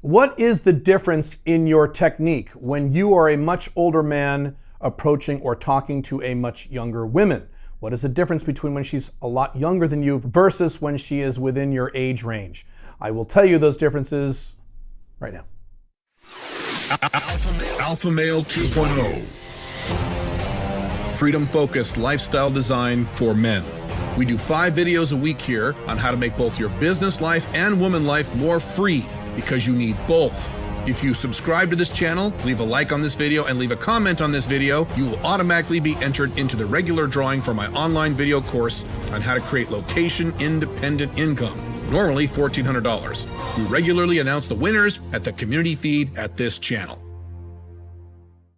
What is the difference in your technique when you are a much older man approaching or talking to a much younger woman? What is the difference between when she's a lot younger than you versus when she is within your age range? I will tell you those differences right now. Alpha Male 2.0. Freedom-focused lifestyle design for men. We do 5 videos a week here on how to make both your business life and woman life more free, because you need both. If you subscribe to this channel, leave a like on this video, and leave a comment on this video, you will automatically be entered into the regular drawing for my online video course on how to create location-independent income, normally $1,400. We regularly announce the winners at the community feed at this channel.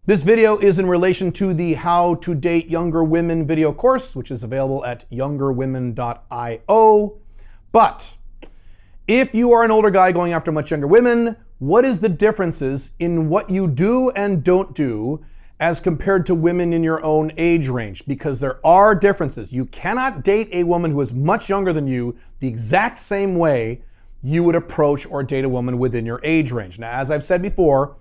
This video is in relation to the How to Date Younger Women video course, which is available at youngerwomen.io. But if you are an older guy going after much younger women, what is the differences in what you do and don't do as compared to women in your own age range? Because there are differences. You cannot date a woman who is much younger than you the exact same way you would approach or date a woman within your age range. Now, as I've said before,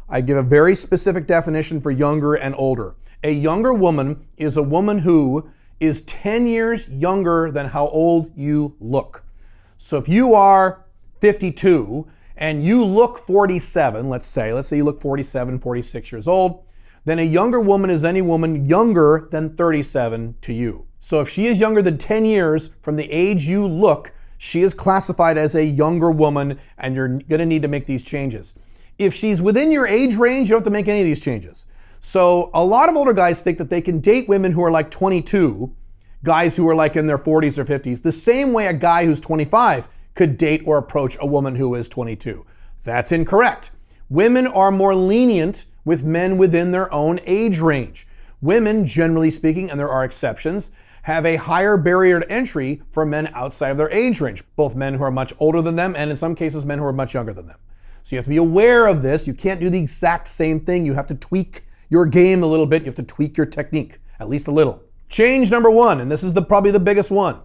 I give a very specific definition for younger and older. A younger woman is a woman who is 10 years younger than how old you look. So if you are 52 and you look 47, let's say you look 47, 46 years old, then a younger woman is any woman younger than 37 to you. So if she is younger than 10 years from the age you look, she is classified as a younger woman, and you're gonna need to make these changes. If she's within your age range, you don't have to make any of these changes. So a lot of older guys think that they can date women who are like 22, guys who are like in their 40s or 50s, the same way a guy who's 25 could date or approach a woman who is 22. That's incorrect. Women are more lenient with men within their own age range. Women, generally speaking, and there are exceptions, have a higher barrier to entry for men outside of their age range, both men who are much older than them and in some cases men who are much younger than them. So you have to be aware of this. You can't do the exact same thing. You have to tweak your game a little bit. You have to tweak your technique, at least a little. Change number 1, and this is probably the biggest one.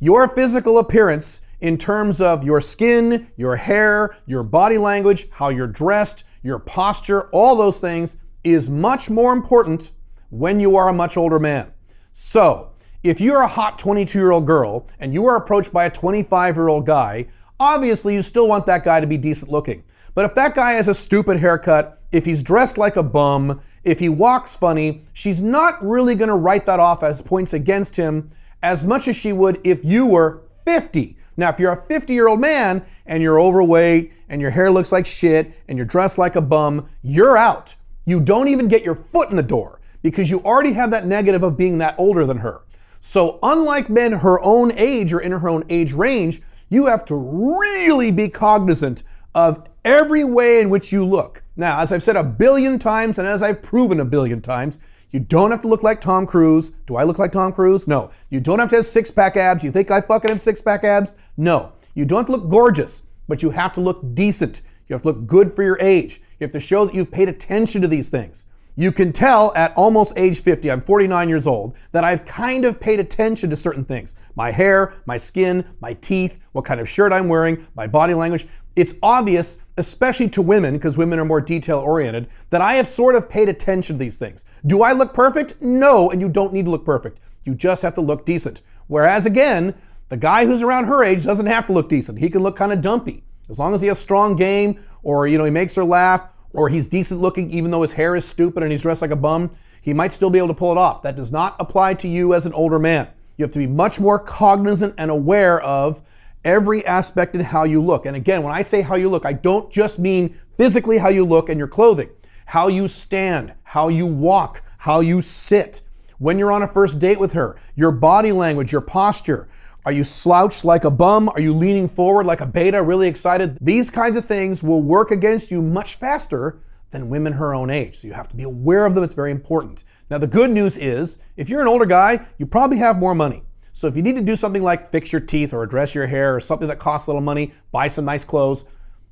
Your physical appearance in terms of your skin, your hair, your body language, how you're dressed, your posture, all those things is much more important when you are a much older man. So if you're a hot 22-year-old girl and you are approached by a 25-year-old guy, obviously you still want that guy to be decent looking. But if that guy has a stupid haircut, if he's dressed like a bum, if he walks funny, she's not really gonna write that off as points against him as much as she would if you were 50. Now, if you're a 50-year-old man and you're overweight and your hair looks like shit and you're dressed like a bum, you're out. You don't even get your foot in the door because you already have that negative of being that older than her. So unlike men her own age or in her own age range, you have to really be cognizant of every way in which you look. Now, as I've said a billion times, and as I've proven a billion times, you don't have to look like Tom Cruise. Do I look like Tom Cruise? No. You don't have to have six-pack abs. You think I fucking have six-pack abs? No. You don't have to look gorgeous, but you have to look decent. You have to look good for your age. You have to show that you've paid attention to these things. You can tell at almost age 50, I'm 49 years old, that I've kind of paid attention to certain things. My hair, my skin, my teeth, what kind of shirt I'm wearing, my body language. It's obvious, especially to women, because women are more detail-oriented, that I have sort of paid attention to these things. Do I look perfect? No, and you don't need to look perfect. You just have to look decent. Whereas again, the guy who's around her age doesn't have to look decent. He can look kind of dumpy. As long as he has strong game, or he makes her laugh, or he's decent looking even though his hair is stupid and he's dressed like a bum, he might still be able to pull it off. That does not apply to you as an older man. You have to be much more cognizant and aware of every aspect in how you look. And again, when I say how you look, I don't just mean physically how you look and your clothing. How you stand, how you walk, how you sit. When you're on a first date with her, your body language, your posture. Are you slouched like a bum? Are you leaning forward like a beta, really excited? These kinds of things will work against you much faster than women her own age. So you have to be aware of them. It's very important. Now, the good news is, if you're an older guy, you probably have more money. So if you need to do something like fix your teeth or address your hair or something that costs a little money, buy some nice clothes,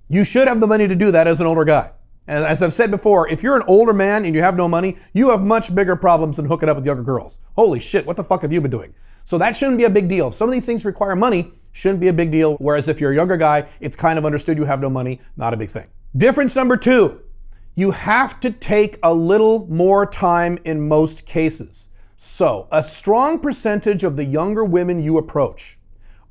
you should have the money to do that as an older guy. And as I've said before, if you're an older man and you have no money, you have much bigger problems than hooking up with younger girls. Holy shit, what the fuck have you been doing? So that shouldn't be a big deal. If some of these things require money, shouldn't be a big deal. Whereas if you're a younger guy, it's kind of understood you have no money, not a big thing. Difference number 2, you have to take a little more time in most cases. So a strong percentage of the younger women you approach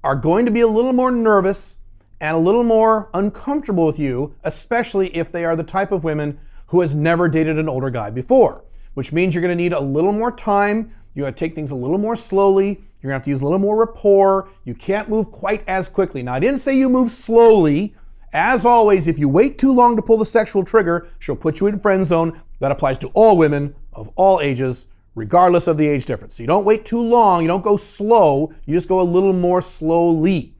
are going to be a little more nervous and a little more uncomfortable with you, especially if they are the type of women who has never dated an older guy before, which means you're going to need a little more time. You're going to take things a little more slowly. You're going to have to use a little more rapport. You can't move quite as quickly. Now, I didn't say you move slowly. As always, if you wait too long to pull the sexual trigger, she'll put you in friend zone. That applies to all women of all ages, regardless of the age difference. So you don't wait too long. You don't go slow. You just go a little more slowly.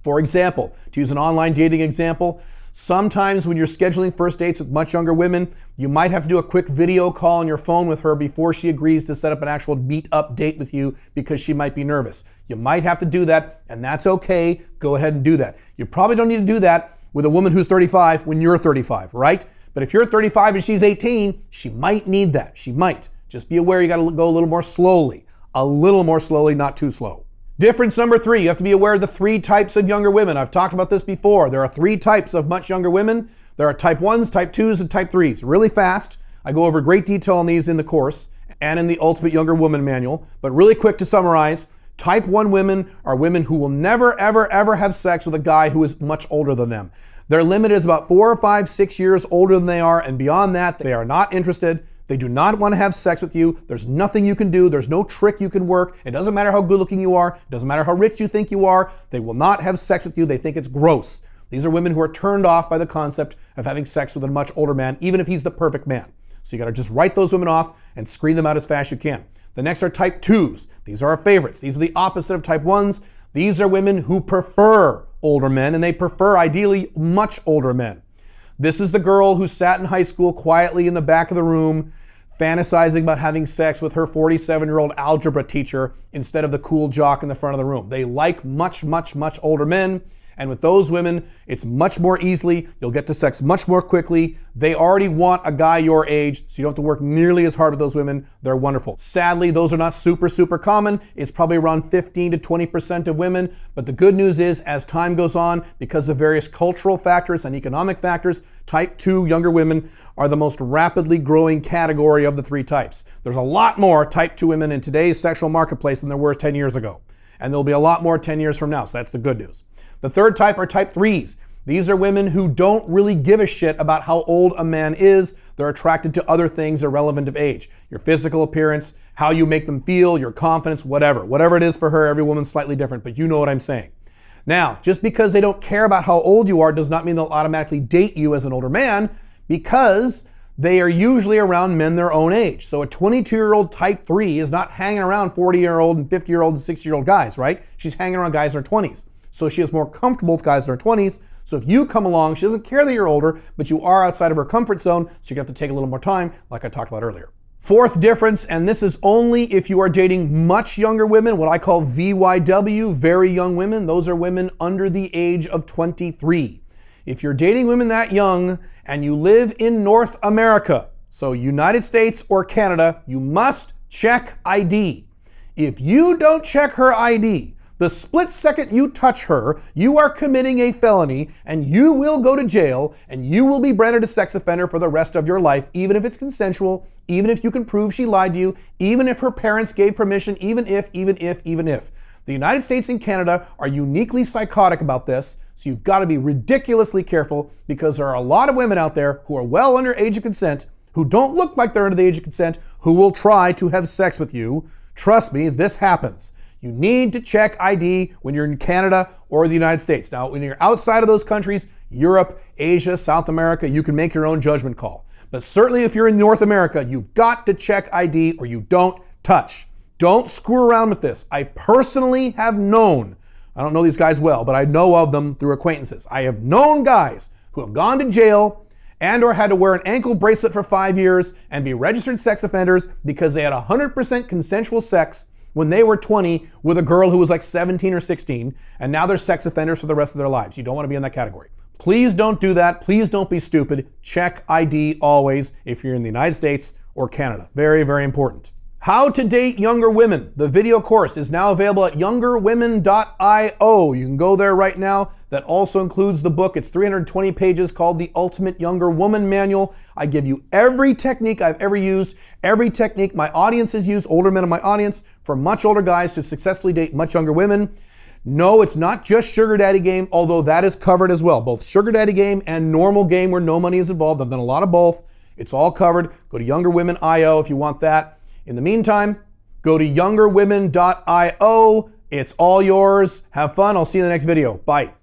For example, to use an online dating example, sometimes when you're scheduling first dates with much younger women, you might have to do a quick video call on your phone with her before she agrees to set up an actual meet-up date with you because she might be nervous. You might have to do that, and that's okay. Go ahead and do that. You probably don't need to do that with a woman who's 35 when you're 35, right? But if you're 35 and she's 18, she might need that. She might. Just be aware you got to go a little more slowly. A little more slowly, not too slow. Difference number 3, you have to be aware of the 3 types of younger women. I've talked about this before. There are 3 types of much younger women. There are type 1s, type 2s, and type 3s. Really fast. I go over great detail on these in the course and in the Ultimate Younger Woman Manual. But really quick to summarize, type 1 women are women who will never, ever, ever have sex with a guy who is much older than them. Their limit is about 4 or 5, 6 years older than they are, and beyond that, they are not interested. They do not want to have sex with you. There's nothing you can do. There's no trick you can work. It doesn't matter how good looking you are. It doesn't matter how rich you think you are. They will not have sex with you. They think it's gross. These are women who are turned off by the concept of having sex with a much older man, even if he's the perfect man. So you got to just write those women off and screen them out as fast as you can. The next are type 2s. These are our favorites. These are the opposite of type 1s. These are women who prefer older men, and they prefer ideally much older men. This is the girl who sat in high school quietly in the back of the room, fantasizing about having sex with her 47-year-old algebra teacher instead of the cool jock in the front of the room. They like much, much, much older men. And with those women, it's much more easily. You'll get to sex much more quickly. They already want a guy your age, so you don't have to work nearly as hard with those women. They're wonderful. Sadly, those are not super, super common. It's probably around 15 to 20% of women. But the good news is, as time goes on, because of various cultural factors and economic factors, type 2 younger women are the most rapidly growing category of the 3 types. There's a lot more type 2 women in today's sexual marketplace than there were 10 years ago. And there'll be a lot more 10 years from now, so that's the good news. The third type are type 3s. These are women who don't really give a shit about how old a man is. They're attracted to other things irrelevant of age. Your physical appearance, how you make them feel, your confidence, whatever. Whatever it is for her, every woman's slightly different, but you know what I'm saying. Now, just because they don't care about how old you are does not mean they'll automatically date you as an older man, because they are usually around men their own age. So a 22-year-old type 3 is not hanging around 40-year-old and 50-year-old and 60-year-old guys, right? She's hanging around guys in her 20s. So she is more comfortable with guys in her 20s. So if you come along, she doesn't care that you're older, but you are outside of her comfort zone, so you're gonna have to take a little more time, like I talked about earlier. Fourth difference, and this is only if you are dating much younger women, what I call VYW, very young women. Those are women under the age of 23. If you're dating women that young and you live in North America, so United States or Canada, you must check ID. If you don't check her ID, the split second you touch her, you are committing a felony and you will go to jail and you will be branded a sex offender for the rest of your life, even if it's consensual, even if you can prove she lied to you, even if her parents gave permission, even if. The United States and Canada are uniquely psychotic about this, so you've got to be ridiculously careful, because there are a lot of women out there who are well under age of consent, who don't look like they're under the age of consent, who will try to have sex with you. Trust me, this happens. You need to check ID when you're in Canada or the United States. Now, when you're outside of those countries, Europe, Asia, South America, you can make your own judgment call. But certainly if you're in North America, you've got to check ID or you don't touch. Don't screw around with this. I personally have known, I don't know these guys well, but I know of them through acquaintances. I have known guys who have gone to jail and or had to wear an ankle bracelet for 5 years and be registered sex offenders because they had 100% consensual sex when they were 20 with a girl who was like 17 or 16, and now they're sex offenders for the rest of their lives. You don't want to be in that category. Please don't do that. Please don't be stupid. Check ID always if you're in the United States or Canada. Very, very important. How to Date Younger Women. The video course is now available at youngerwomen.io. You can go there right now. That also includes the book. It's 320 pages called The Ultimate Younger Woman Manual. I give you every technique I've ever used, every technique my audience has used, older men in my audience, for much older guys to successfully date much younger women. No, it's not just sugar daddy game, although that is covered as well. Both sugar daddy game and normal game where no money is involved. I've done a lot of both. It's all covered. Go to youngerwomen.io if you want that. In the meantime, go to youngerwomen.io. It's all yours. Have fun. I'll see you in the next video. Bye.